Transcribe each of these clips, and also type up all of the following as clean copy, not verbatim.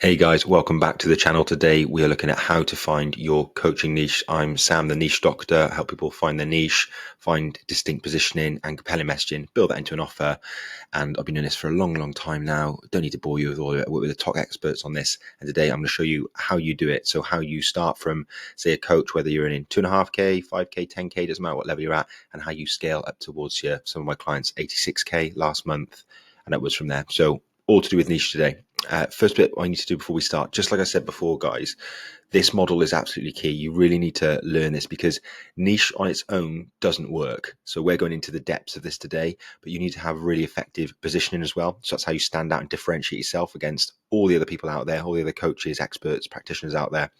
Hey guys, welcome back to the channel. Today we are looking at how to find your coaching niche. I'm Sam, the niche doctor. I help people find their niche, find distinct positioning and compelling messaging, build that into an offer. And I've been doing this for a long time now. Don't need to bore you with all of it. I work with the top experts on this. And today I'm going to show you how you do it. So how you start from, say, a coach, whether you're in 2.5K, 5K, 10K, doesn't matter what level you're at, and how you scale up towards some of my clients, 86K last month, and upwards from there. So all to do with niche today. First bit I need to do before we start, just like I said before, guys, this model is absolutely key. You really need to learn this because niche on its own doesn't work. So we're going into the depths of this today, but you need to have really effective positioning as well. So that's how you stand out and differentiate yourself against all the other people out there, all the other coaches, experts, practitioners out there,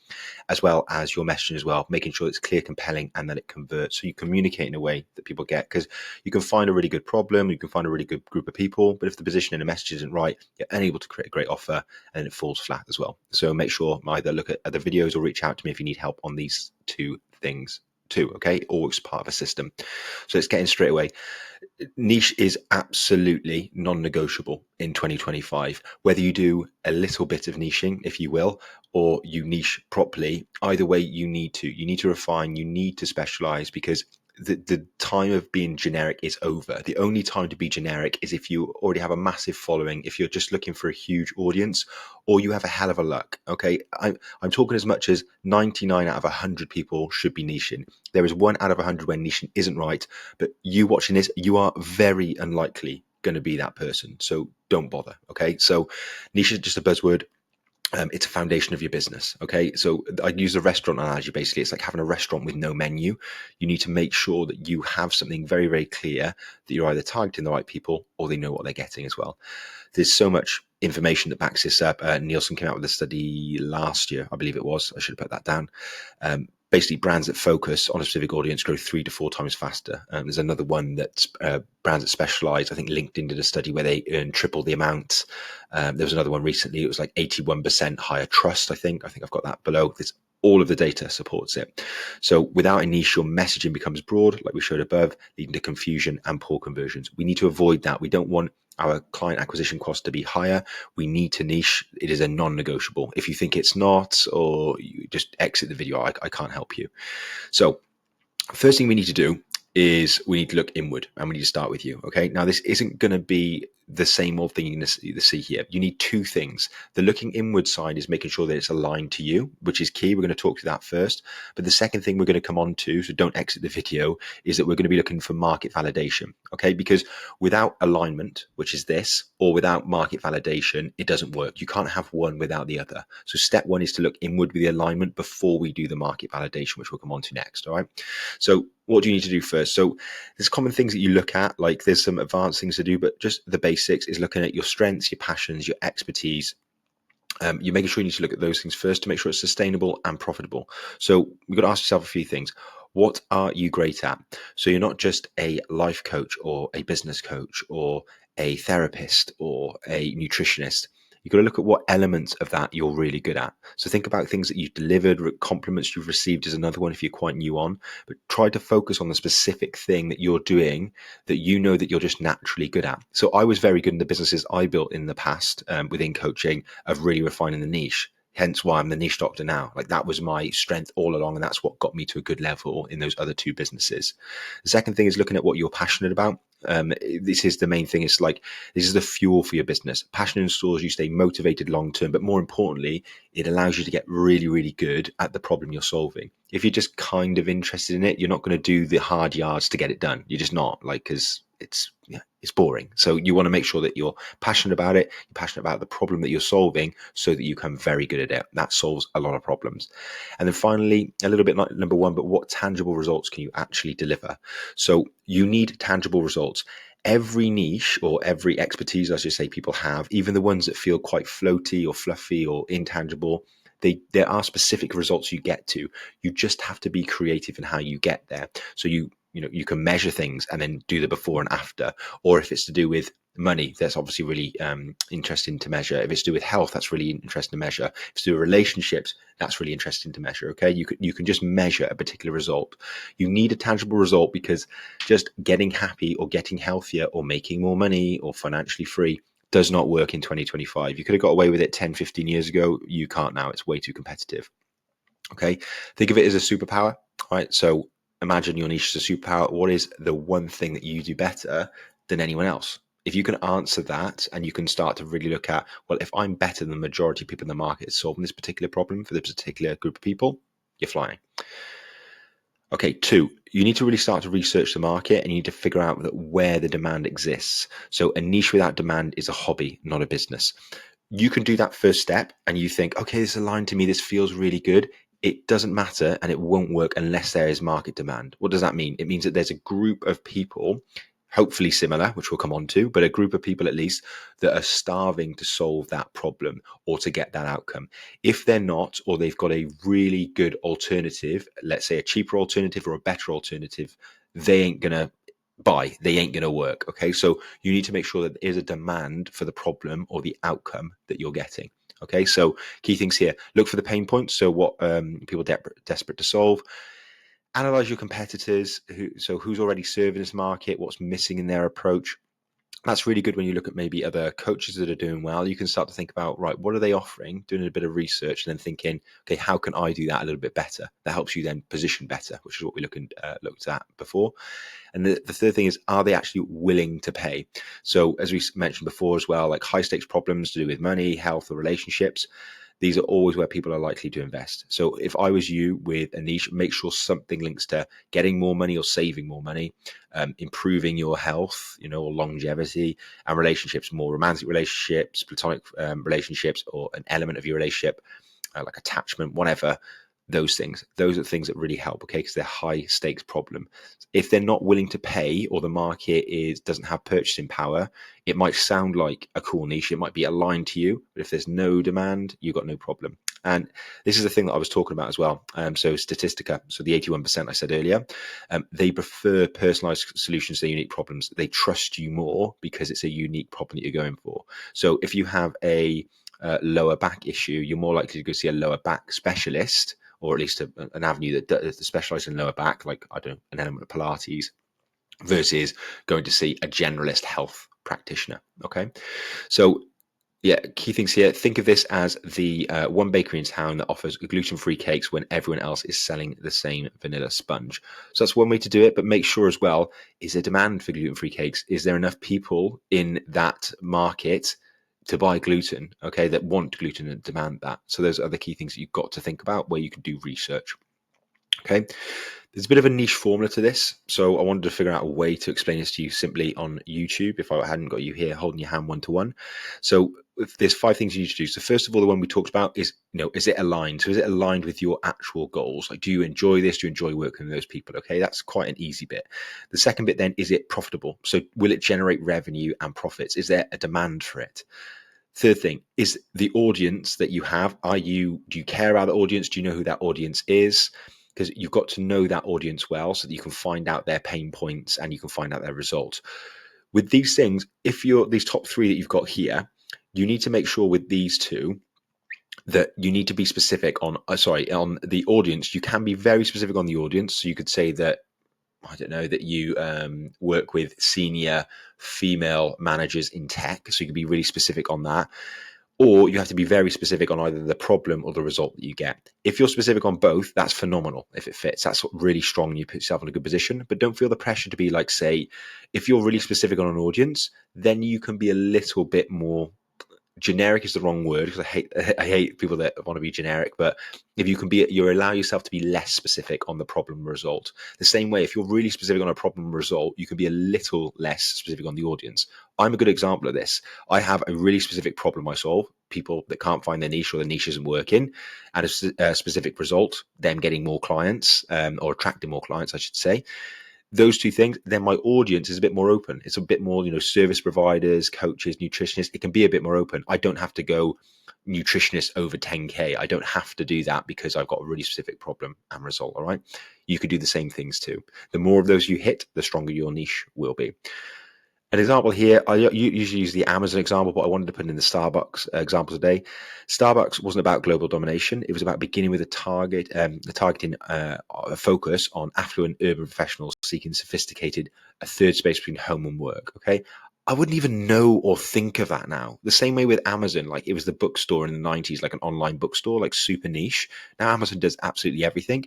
as well as your messaging as well, making sure it's clear, compelling, and that it converts. So you communicate in a way that people get, because you can find a really good problem, you can find a really good group of people, but if the position and the message isn't right, you're unable to create a great offer and it falls flat as well. So make sure either look at other videos or reach out to me if you need help on these two things too, okay? Or it's part of a system. So let's get in straight away. Niche is absolutely non-negotiable in 2025. Whether you do a little bit of niching, if you will, or you niche properly, either way you need to refine, you need to specialize, because the time of being generic is over. The only time to be generic is if you already have a massive following, if you're just looking for a huge audience, or you have a hell of a luck. Okay, I'm talking as much as 99 out of 100 people should be niching. There is 1 out of 100 where niching isn't right, but you watching this, you are very unlikely going to be that person. So don't bother. Okay, so niche is just a buzzword. It's a foundation of your business. Okay, so I use a restaurant analogy. Basically, it's like having a restaurant with no menu. You need to make sure that you have something very clear, that you're either targeting the right people or they know what they're getting as well. There's so much information that backs this up. Nielsen came out with a study last year, I believe it was. I should have put that down. Basically, brands that focus on a specific audience grow 3 to 4 times faster. There's another one that's brands that specialize. I think LinkedIn did a study where they earned triple the amount. There was another one recently. It was like 81% higher trust. I think I've got that below. There's all of the data supports it. So without a niche, your messaging becomes broad, like we showed above, leading to confusion and poor conversions. We need to avoid that. We don't want our client acquisition cost to be higher. We need to niche. It is a non-negotiable. If you think it's not, or you just exit the video, I can't help you. So first thing we need to do is we need to look inward, and we need to start with you. Okay, now this isn't going to be the same old thing you're going to see here. You need 2 things. The looking inward side is making sure that it's aligned to you, which is key. We're going to talk through that first. But the second thing we're going to come on to, so don't exit the video, is that we're going to be looking for market validation. Okay, because without alignment, which is this, or without market validation, it doesn't work. You can't have one without the other. So step 1 is to look inward with the alignment before we do the market validation, which we'll come on to next. All right. So what do you need to do first? So there's common things that you look at, like there's some advanced things to do, but just the basics is looking at your strengths, your passions, your expertise. You're making sure you need to look at those things first to make sure it's sustainable and profitable. So you've got to ask yourself a few things. What are you great at? So you're not just a life coach or a business coach or a therapist or a nutritionist. You've got to look at what elements of that you're really good at. So think about things that you've delivered, compliments you've received is another one if you're quite new on, but try to focus on the specific thing that you're doing that you know that you're just naturally good at. So I was very good in the businesses I built in the past within coaching of really refining the niche. Hence why I'm the niche doctor now. Like that was my strength all along. And that's what got me to a good level in those other 2 businesses. The second thing is looking at what you're passionate about. This is the main thing. It's like, this is the fuel for your business. Passion ensures you stay motivated long term, but more importantly, it allows you to get really good at the problem you're solving. If you're just kind of interested in it, you're not going to do the hard yards to get it done. You're just not, like, because it's boring. So you want to make sure that you're passionate about it. You're passionate about the problem that you're solving so that you become very good at it. That solves a lot of problems. And then finally, a little bit like number 1, but what tangible results can you actually deliver? So you need tangible results. Every niche or every expertise, I should say, people have, even the ones that feel quite floaty or fluffy or intangible, there are specific results you get to. You just have to be creative in how you get there. So you can measure things and then do the before and after. Or if it's to do with money, that's obviously really interesting to measure. If it's to do with health, that's really interesting to measure. If it's to do with relationships, that's really interesting to measure. Okay, you can just measure a particular result. You need a tangible result, because just getting happy or getting healthier or making more money or financially free does not work in 2025. You could have got away with it 10, 15 years ago. You can't now. It's way too competitive. Okay. Think of it as a superpower, right? So imagine your niche is a superpower. What is the one thing that you do better than anyone else? If you can answer that and you can start to really look at, well, if I'm better than the majority of people in the market solving this particular problem for this particular group of people, you're flying. Okay, 2, you need to really start to research the market and you need to figure out where the demand exists. So a niche without demand is a hobby, not a business. You can do that first step and you think, okay, this is aligned to me, this feels really good. It doesn't matter and it won't work unless there is market demand. What does that mean? It means that there's a group of people, hopefully similar, which we'll come on to, but a group of people at least that are starving to solve that problem or to get that outcome. If they're not, or they've got a really good alternative, let's say a cheaper alternative or a better alternative, they ain't going to buy, they ain't going to work. Okay, so you need to make sure that there is a demand for the problem or the outcome that you're getting. Okay, so key things here: look for the pain points. So what people are desperate to solve. Analyze your competitors. Who's already serving this market? What's missing in their approach? That's really good when you look at maybe other coaches that are doing well. You can start to think about, right, what are they offering? Doing a bit of research and then thinking, okay, how can I do that a little bit better? That helps you then position better, which is what we looked at before. And the third thing is, are they actually willing to pay? So as we mentioned before as well, like high stakes problems to do with money, health, or relationships, these are always where people are likely to invest. So if I was you with a niche, make sure something links to getting more money or saving more money, improving your health, or longevity, and relationships, more romantic relationships, platonic relationships, or an element of your relationship, like attachment, whatever. Those are things that really help, okay, because they're high stakes problem. If they're not willing to pay, or the market doesn't have purchasing power, it might sound like a cool niche, it might be aligned to you, but if there's no demand, you've got no problem. And this is the thing that I was talking about as well. So Statistica, so the 81% I said earlier, they prefer personalized solutions to unique problems. They trust you more because it's a unique problem that you're going for. So if you have a lower back issue, you're more likely to go see a lower back specialist, or at least an avenue that specializes in lower back, like, I don't know, an element of Pilates, versus going to see a generalist health practitioner. Okay, so yeah, key things here. Think of this as the one bakery in town that offers gluten-free cakes when everyone else is selling the same vanilla sponge. So that's one way to do it, but make sure as well, is there demand for gluten-free cakes? Is there enough people in that market to buy gluten, okay, that want gluten and demand that? So those are the key things that you've got to think about where you can do research. Okay, there's a bit of a niche formula to this, so I wanted to figure out a way to explain this to you simply on YouTube if I hadn't got you here holding your hand one-to-one. So if there's 5 things you need to do. So first of all, the one we talked about is, is it aligned? So is it aligned with your actual goals? Like, do you enjoy this? Do you enjoy working with those people? Okay, that's quite an easy bit. The second bit then, is it profitable? So will it generate revenue and profits? Is there a demand for it? Third thing is the audience that you have. Do you care about the audience? Do you know who that audience is? Because you've got to know that audience well so that you can find out their pain points and you can find out their results. With these things, if you're these top 3 that you've got here, you need to make sure with these 2 that you need to be specific on the audience. You can be very specific on the audience. So you could say that, I don't know, that you work with senior female managers in tech. So you can be really specific on that. Or you have to be very specific on either the problem or the result that you get. If you're specific on both, that's phenomenal. If it fits, that's really strong and you put yourself in a good position. But don't feel the pressure to be like, say, if you're really specific on an audience, then you can be a little bit more generic. Is the wrong word, because I hate people that want to be generic, but if you can be, you allow yourself to be less specific on the problem result. The same way, if you're really specific on a problem result, you can be a little less specific on the audience. I'm a good example of this. I have a really specific problem I solve, people that can't find their niche or the niche isn't working, and a specific result, them getting more clients, or attracting more clients, I should say. Those 2 things, then my audience is a bit more open. It's a bit more, service providers, coaches, nutritionists. It can be a bit more open. I don't have to go nutritionist over 10K. I don't have to do that because I've got a really specific problem and result. All right. You could do the same things too. The more of those you hit, the stronger your niche will be. An example here, I usually use the Amazon example, but I wanted to put in the Starbucks example today. Starbucks wasn't about global domination. It was about beginning with a targeting focus on affluent urban professionals seeking a third space between home and work. Okay, I wouldn't even know or think of that now. The same way with Amazon, like it was the bookstore in the 90s, like an online bookstore, like super niche. Now Amazon does absolutely everything.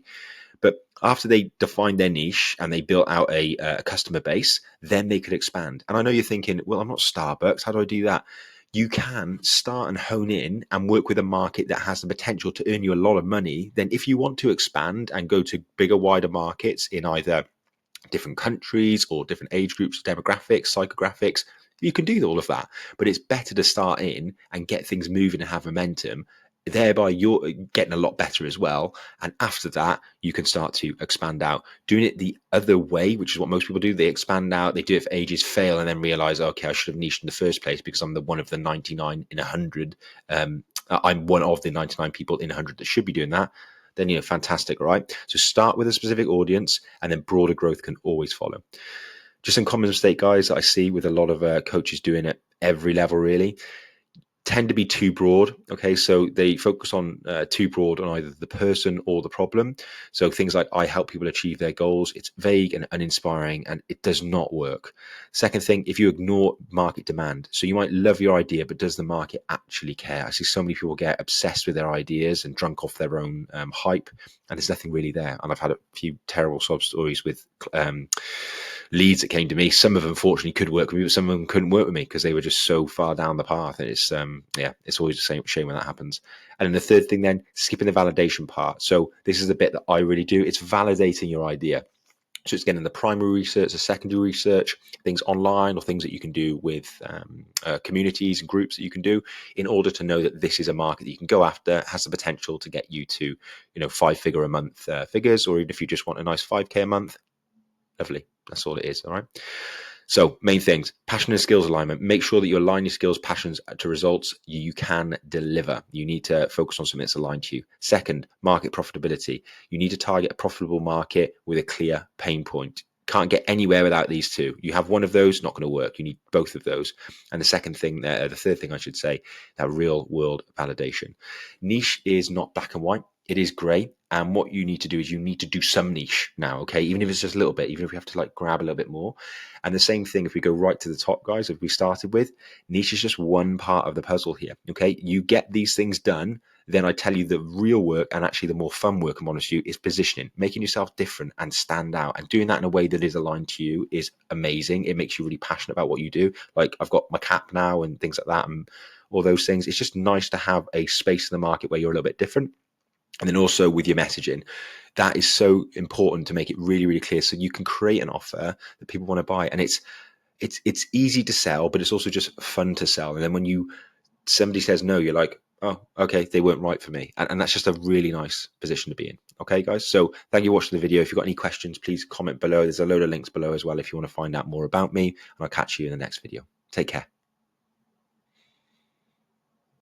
But after they defined their niche and they built out a customer base, then they could expand. And I know you're thinking, well, I'm not Starbucks. How do I do that? You can start and hone in and work with a market that has the potential to earn you a lot of money. Then if you want to expand and go to bigger, wider markets in either different countries or different age groups, demographics, psychographics, you can do all of that. But it's better to start in and get things moving and have momentum. Thereby, you're getting a lot better as well. And after that, you can start to expand out. Doing it the other way, which is what most people do, they expand out, they do it for ages, fail, and then realize, okay, I should have niched in the first place because I'm one of the 99 in 100. I'm one of the 99 people in 100 that should be doing that. Then, fantastic, right? So start with a specific audience and then broader growth can always follow. Just some common mistake, guys, that I see with a lot of coaches doing at every level, really, tend to be too broad. Okay, so they focus on too broad on either the person or the problem. So things like I help people achieve their goals, it's vague and uninspiring and it does not work. Second thing, if you ignore market demand, so you might love your idea, but does the market actually care? I see so many people get obsessed with their ideas and drunk off their own hype, and there's nothing really there. And I've had a few terrible sob stories with leads that came to me. Some of them fortunately could work with me, but some of them couldn't work with me because they were just so far down the path. And it's it's always the same shame when that happens. And then the third thing, then skipping the validation part. So this is the bit that I really do. It's validating your idea. So it's getting the primary research, the secondary research, things online or things that you can do with communities and groups that you can do in order to know that this is a market that you can go after, has the potential to get you to, 5-figure a month figures, or even if you just want a nice 5K a month, lovely. That's all it is. All right. So main things, passion and skills alignment. Make sure that you align your skills, passions to results you can deliver. You need to focus on something that's aligned to you. Second, market profitability. You need to target a profitable market with a clear pain point. Can't get anywhere without these two. You have one of those, not going to work. You need both of those. And the third thing I should say, that real world validation. Niche is not black and white. It is grey. And what you need to do is you need to do some niche now, okay? Even if it's just a little bit, even if we have to like grab a little bit more. And the same thing, if we go right to the top, guys, if we started with, niche is just one part of the puzzle here, okay? You get these things done, then I tell you the real work and actually the more fun work, I'm honest with you, is positioning, making yourself different and stand out. And doing that in a way that is aligned to you is amazing. It makes you really passionate about what you do. Like I've got my cap now and things like that and all those things. It's just nice to have a space in the market where you're a little bit different. And then also with your messaging, that is so important to make it really, really clear so you can create an offer that people want to buy. And it's easy to sell, but it's also just fun to sell. And then when somebody says no, you're like, oh, okay, they weren't right for me. And that's just a really nice position to be in. Okay, guys. So thank you for watching the video. If you've got any questions, please comment below. There's a load of links below as well if you want to find out more about me. And I'll catch you in the next video. Take care.